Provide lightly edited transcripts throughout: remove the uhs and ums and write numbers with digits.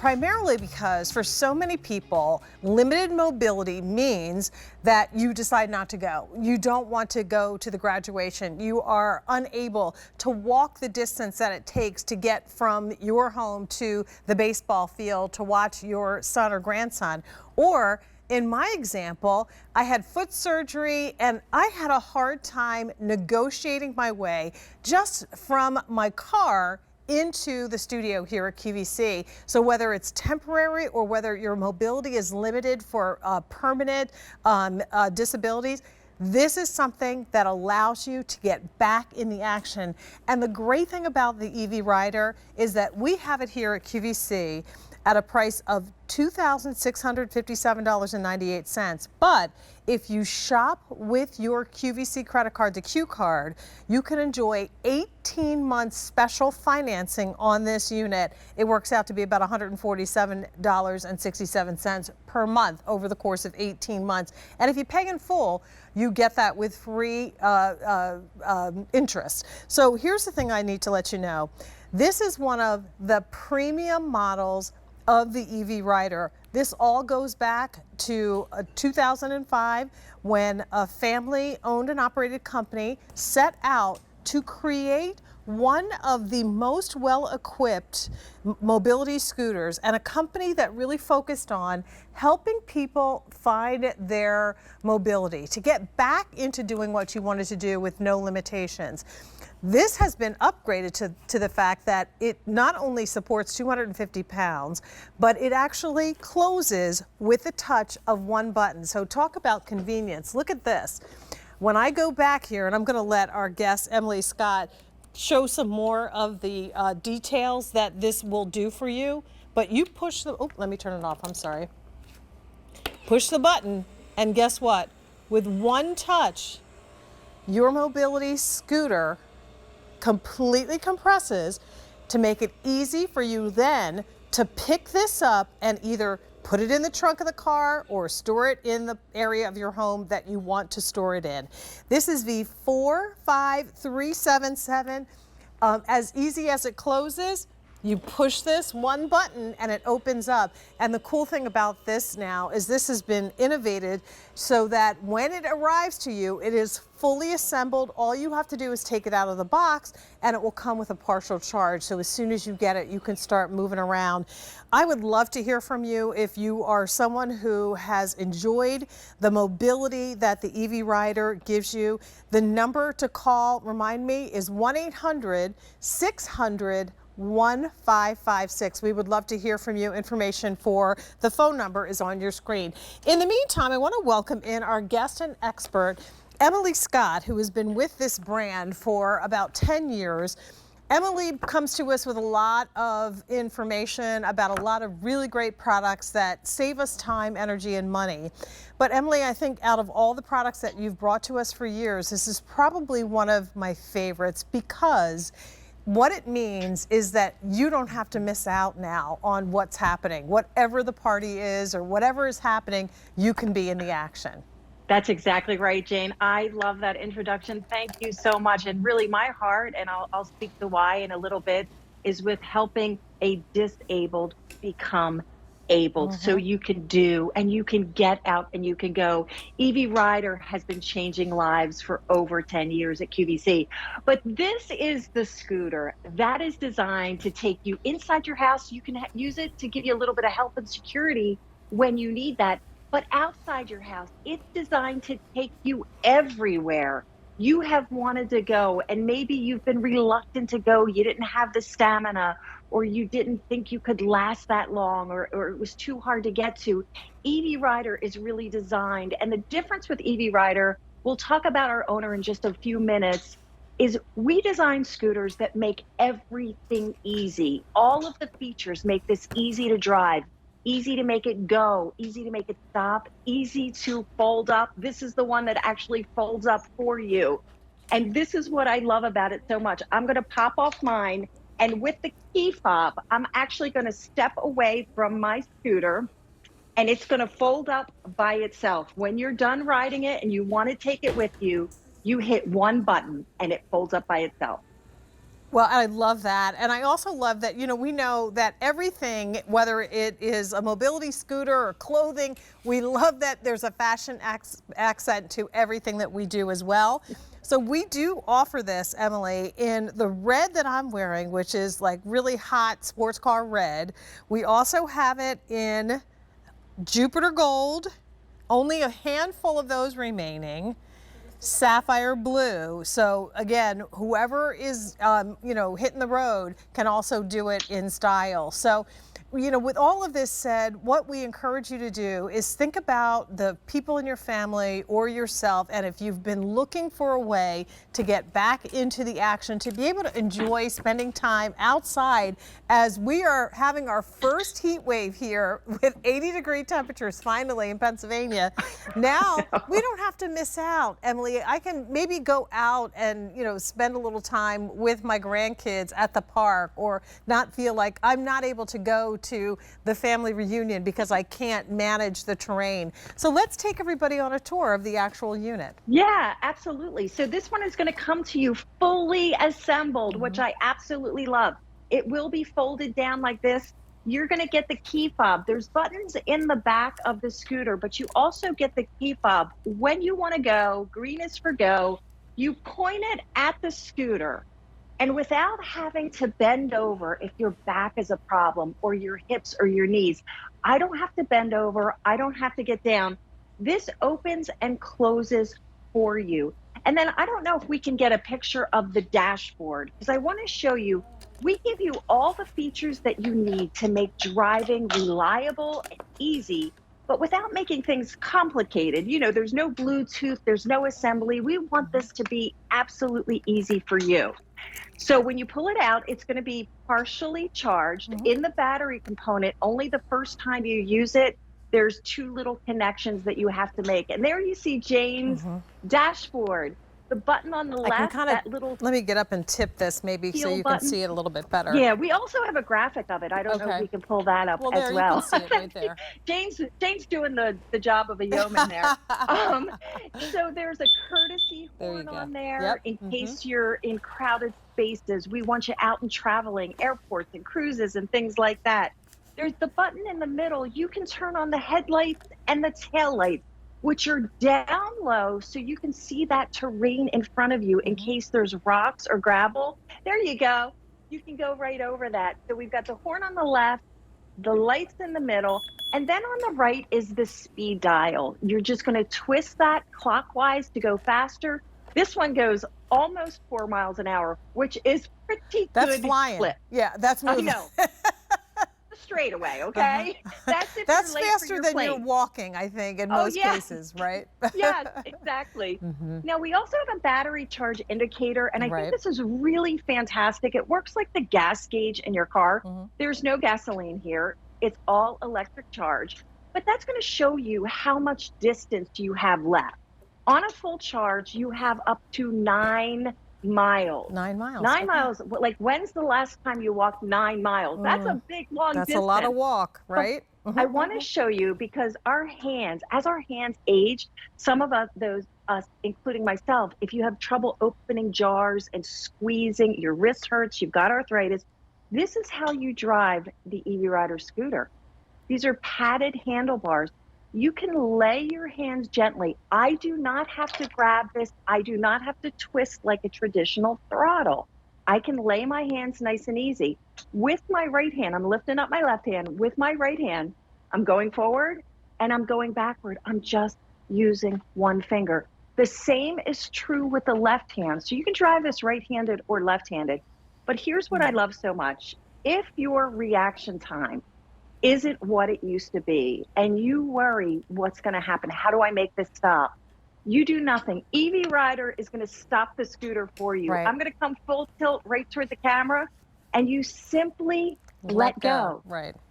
primarily because for so many people, limited mobility means that you decide not to go. You don't want to go to the graduation. You are unable to walk the distance that it takes to get from your home to the baseball field to watch your son or grandson. Or in my example, I had foot surgery and I had a hard time negotiating my way just from my car into the studio here at QVC. So whether it's temporary or whether your mobility is limited for permanent disabilities, this is something that allows you to get back in the action. And the great thing about the EV Rider is that we have it here at QVC at a price of $2,657.98. But if you shop with your QVC credit card, the Q card, you can enjoy 18 months special financing on this unit. It works out to be about $147.67 per month over the course of 18 months. And if you pay in full, you get that with free interest. So here's the thing I need to let you know. This is one of the premium models of the EV Rider. This all goes back to 2005 when a family-owned and operated company set out to create one of the most well-equipped mobility scooters, and a company that really focused on helping people find their mobility, to get back into doing what you wanted to do with no limitations. This has been upgraded to the fact that it not only supports 250 pounds, but it actually closes with the touch of one button. So talk about convenience. Look at this. When I go back here, and I'm going to let our guest, Emily Scott, show some more of the details that this will do for you, but you push the, oh, let me turn it off, I'm sorry. Push the button, and guess what? With one touch, your mobility scooter completely compresses to make it easy for you then to pick this up and either put it in the trunk of the car or store it in the area of your home that you want to store it in. This is the 45377. As easy as it closes, you push this one button and it opens up. And the cool thing about this now is this has been innovated so that when it arrives to you, it is fully assembled. All you have to do is take it out of the box and it will come with a partial charge. So as soon as you get it, you can start moving around. I would love to hear from you if you are someone who has enjoyed the mobility that the EV Rider gives you. The number to call, remind me, is 1-800-600-1556. We would love to hear from you. Information for the phone number is on your screen. In the meantime, I want to welcome in our guest and expert, Emily Scott, who has been with this brand for about 10 years. Emily comes to us with a lot of information about a lot of really great products that save us time, energy, and money. But Emily, I think out of all the products that you've brought to us for years, this is probably one of my favorites because what it means is that you don't have to miss out now on what's happening. Whatever the party is or whatever is happening, you can be in the action. That's exactly right, Jane. I love that introduction. Thank you so much. And really my heart, and I'll speak the why in a little bit, is with helping a disabled become able. So you can do and you can get out and you can go. EV Rider has been changing lives for over 10 years at QVC. But this is the scooter that is designed to take you inside your house. You can use it to give you a little bit of help and security when you need that. But outside your house, it's designed to take you everywhere you have wanted to go. And maybe you've been reluctant to go. You didn't have the stamina, or you didn't think you could last that long, or it was too hard to get to. EV Rider is really designed. And the difference with EV Rider, we'll talk about our owner in just a few minutes, is we design scooters that make everything easy. All of the features make this easy to drive. Easy to make it go, easy to make it stop, easy to fold up. This is the one that actually folds up for you. And this is what I love about it so much. I'm gonna pop off mine, and with the key fob, I'm actually gonna step away from my scooter, and it's gonna fold up by itself. When you're done riding it and you wanna take it with you, you hit one button and it folds up by itself. Well, I love that. And I also love that, we know that everything, whether it is a mobility scooter or clothing, we love that there's a fashion accent to everything that we do as well. So we do offer this, Emily, in the red that I'm wearing, which is like really hot sports car red. We also have it in Jupiter Gold, only a handful of those remaining. Sapphire blue. So again, whoever is, hitting the road can also do it in style. So, with all of this said, what we encourage you to do is think about the people in your family or yourself, and if you've been looking for a way to get back into the action, to be able to enjoy spending time outside, as we are having our first heat wave here with 80-degree temperatures finally in Pennsylvania. Now we don't have to miss out, Emily. I can maybe go out and, spend a little time with my grandkids at the park, or not feel like I'm not able to go to the family reunion because I can't manage the terrain. So let's take everybody on a tour of the actual unit. Yeah, absolutely. So this one is going to come to you fully assembled, which I absolutely love. It will be folded down like this. You're going to get the key fob. There's buttons in the back of the scooter, but you also get the key fob. When you want to go, green is for go, you point it at the scooter. And without having to bend over if your back is a problem, or your hips or your knees, I don't have to bend over. I don't have to get down. This opens and closes for you. And then I don't know if we can get a picture of the dashboard, because I want to show you, we give you all the features that you need to make driving reliable and easy, but without making things complicated. There's no Bluetooth, there's no assembly. We want this to be absolutely easy for you. So when you pull it out, it's going to be partially charged. In the battery component, only the first time you use it, there's 2 little connections that you have to make. And there you see Jane's dashboard. The button on the left, that little, let me get up and tip this maybe so you can see it a little bit better. Yeah, we also have a graphic of it. I don't know if we can pull that up as well. You can see it right there. Jane's doing the job of a yeoman there. So there's a courtesy horn on there in case you're in crowded spaces. We want you out and traveling, airports and cruises and things like that. There's the button in the middle. You can turn on the headlights and the tail lights, which are down low, so you can see that terrain in front of you in case there's rocks or gravel. There you go. You can go right over that. So we've got the horn on the left, the lights in the middle, and then on the right is the speed dial. You're just going to twist that clockwise to go faster. This one goes almost 4 miles an hour, which is pretty That's good flying. clip. Yeah, that's moving. I know. Straight away, okay? That's if That's you're late faster for your than plane. you're walking, I think, in most cases, right? Yes, exactly. Now, we also have a battery charge indicator, and I think this is really fantastic. It works like the gas gauge in your car. There's no gasoline here. It's all electric charge, but that's going to show you how much distance you have left. On a full charge, you have up to 9 miles. 9 miles. 9 miles. Like, when's the last time you walked 9 miles? That's a big, long distance. That's a lot of walk, right? I want to show you, because as our hands age, some of us, including myself, if you have trouble opening jars and squeezing, your wrist hurts, you've got arthritis, this is how you drive the EV Rider scooter. These are padded handlebars. You can lay your hands gently. I do not have to grab this. I do not have to twist like a traditional throttle. I can lay my hands nice and easy. With my right hand, I'm lifting up my left hand. With my right hand, I'm going forward and I'm going backward. I'm just using one finger. The same is true with the left hand. So you can drive this right-handed or left-handed. But here's what I love so much. If your reaction time isn't what it used to be, and you worry what's going to happen, how do I make this stop? You do nothing. EV Rider is going to stop the scooter for you. I'm going to come full tilt right toward the camera, and you simply let go.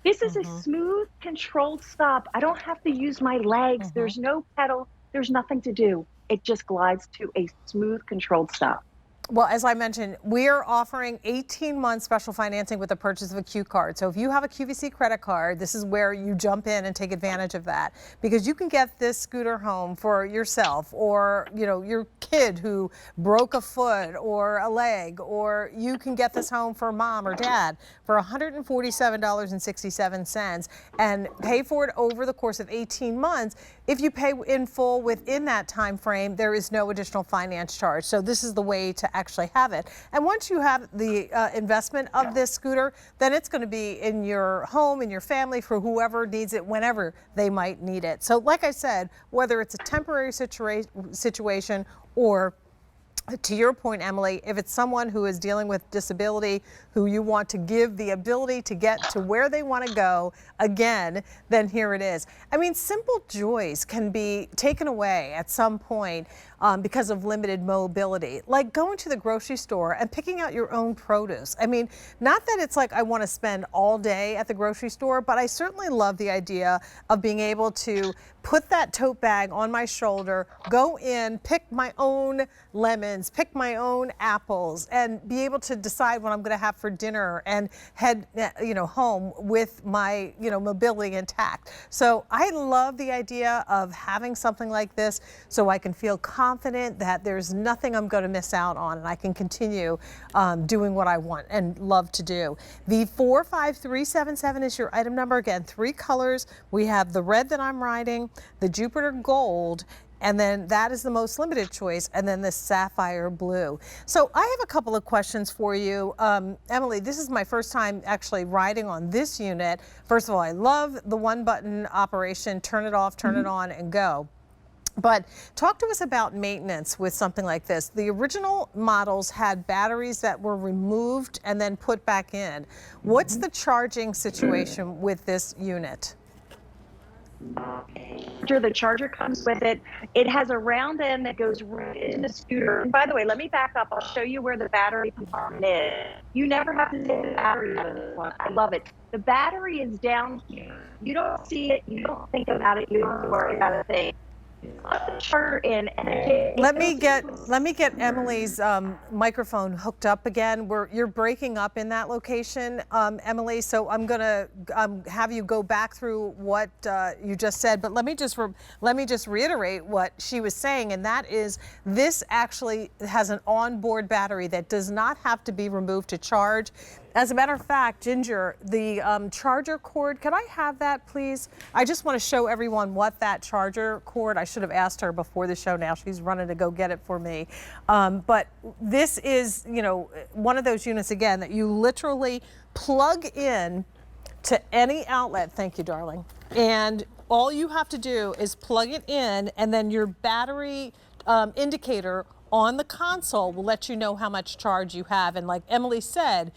This is a smooth, controlled stop. I don't have to use my legs. There's no pedal. There's nothing to do. It just glides to a smooth, controlled stop. Well, as I mentioned, we are offering 18-month special financing with the purchase of a Q card. So if you have a QVC credit card, this is where you jump in and take advantage of that, because you can get this scooter home for yourself, or your kid who broke a foot or a leg, or you can get this home for mom or dad for $147.67 and pay for it over the course of 18 months. If you pay in full within that time frame, there is no additional finance charge. So this is the way to actually have it. And once you have the investment of this scooter, then it's going to be in your home, in your family, for whoever needs it whenever they might need it. So like I said, whether it's a temporary situation or, to your point, Emily, if it's someone who is dealing with disability, who you want to give the ability to get to where they want to go again, then here it is. I mean, simple joys can be taken away at some point because of limited mobility, like going to the grocery store and picking out your own produce. I mean, not that it's like I want to spend all day at the grocery store, but I certainly love the idea of being able to put that tote bag on my shoulder, go in, pick my own lemons, pick my own apples, and be able to decide what I'm going to have for dinner and head, home with my, mobility intact. So I love the idea of having something like this so I can feel confident that there's nothing I'm going to miss out on, and I can continue doing what I want and love to do. The 45377 is your item number. Again, 3 colors. We have the red that I'm riding, the Jupiter Gold, and then that is the most limited choice, and then the Sapphire Blue. So I have a couple of questions for you. Emily, this is my first time actually riding on this unit. First of all, I love the one-button operation, turn it off, turn it on, and go. But talk to us about maintenance with something like this. The original models had batteries that were removed and then put back in. What's the charging situation with this unit? The charger comes with it. It has a round end that goes right into the scooter. And by the way, let me back up. I'll show you where the battery compartment is. You never have to take the battery out of this one. I love it. The battery is down here. You don't see it. You don't think about it. You don't have to worry about a thing. Let the charger in, and let me get Emily's microphone hooked up again. You're breaking up in that location, Emily. So I'm gonna have you go back through what you just said. But let me just reiterate what she was saying, and that is this actually has an onboard battery that does not have to be removed to charge. As a matter of fact, Ginger, the charger cord, can I have that, please? I just want to show everyone what that charger cord, I should have asked her before the show. Now she's running to go get it for me. But this is, one of those units, again, that you literally plug in to any outlet. Thank you, darling. And all you have to do is plug it in, and then your battery indicator on the console will let you know how much charge you have. And like Emily said,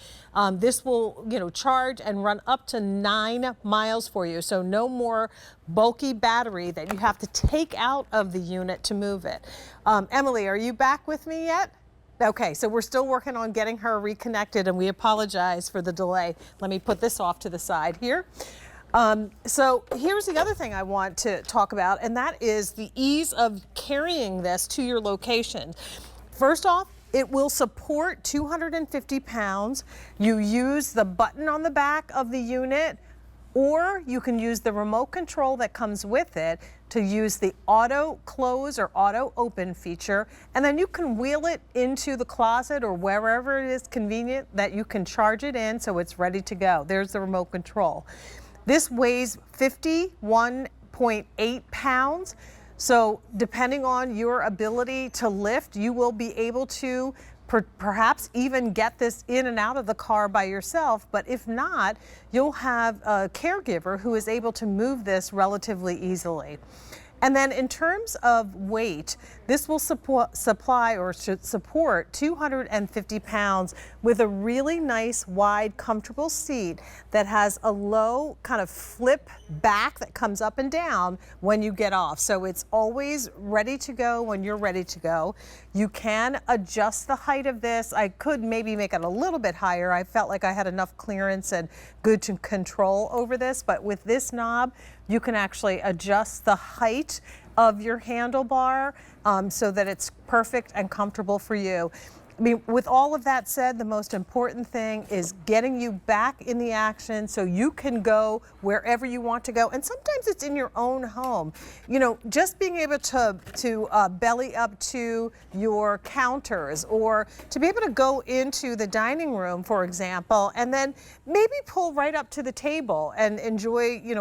this will, charge and run up to 9 miles for you. So no more bulky battery that you have to take out of the unit to move it. Emily, are you back with me yet? Okay, so we're still working on getting her reconnected, and we apologize for the delay. Let me put this off to the side here. So here's the other thing I want to talk about, and that is the ease of carrying this to your location. First off, it will support 250 pounds. You use the button on the back of the unit, or you can use the remote control that comes with it to use the auto close or auto open feature, and then you can wheel it into the closet or wherever it is convenient that you can charge it in so it's ready to go. There's the remote control. This weighs 51.8 pounds. So depending on your ability to lift, you will be able to perhaps even get this in and out of the car by yourself. But if not, you'll have a caregiver who is able to move this relatively easily. And then in terms of weight, this will support 250 pounds with a really nice, wide, comfortable seat that has a low kind of flip back that comes up and down when you get off. So it's always ready to go when you're ready to go. You can adjust the height of this. I could maybe make it a little bit higher. I felt like I had enough clearance and good control over this, but with this knob, you can actually adjust the height of your handlebar so that it's perfect and comfortable for you. I mean, with all of that said, the most important thing is getting you back in the action so you can go wherever you want to go. And sometimes it's in your own home. You know, just being able to belly up to your counters, or to be able to go into the dining room, for example, and then maybe pull right up to the table and enjoy, you know,